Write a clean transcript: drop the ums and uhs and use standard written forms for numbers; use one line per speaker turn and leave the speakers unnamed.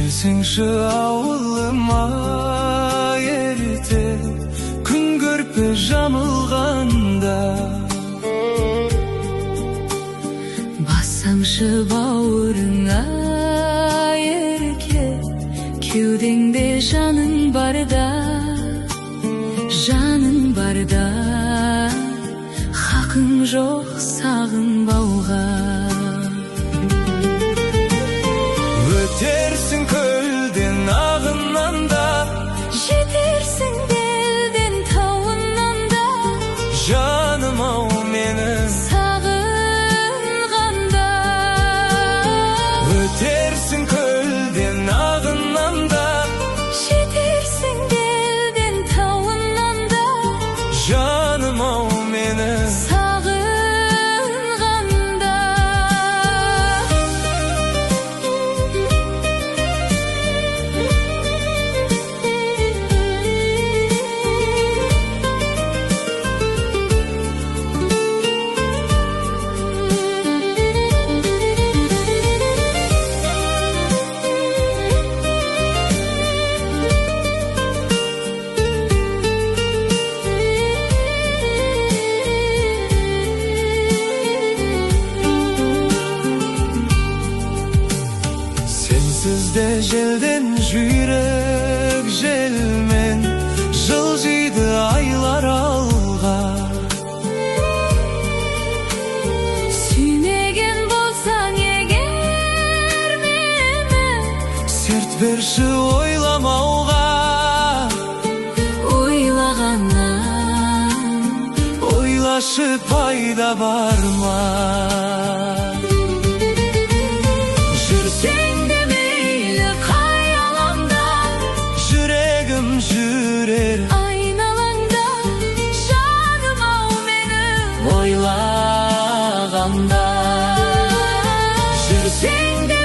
Келсеңші ауылыма ерте, күн көрпе жамылғанда.
Бассаңшы бауырыңа ерке, кеудеңде жаның барда, жаның барда, хақың жоқ сағынбауға.
Өтерсің көлден ағыннан да,
жетерсің белден тауынан да,
жаным ау мені
сағынғанда.
Өтерсің көлден ағыннан да,
жетерсің белден тауынан да,
жаным ау мені
сағынғанда.
Сізде желден жүйрек желмен, жылжиды айлар алға.
Сүймеген болсаң егер мені,
Серт берші ойламауға.
ойлағаннан
Ойлашы пайда бар ма?
жүрсең де мейлі қай алаңда,
Жүрегім жүрер
айналаңда, жаным ау мені
ойлағанда.
жүрсең де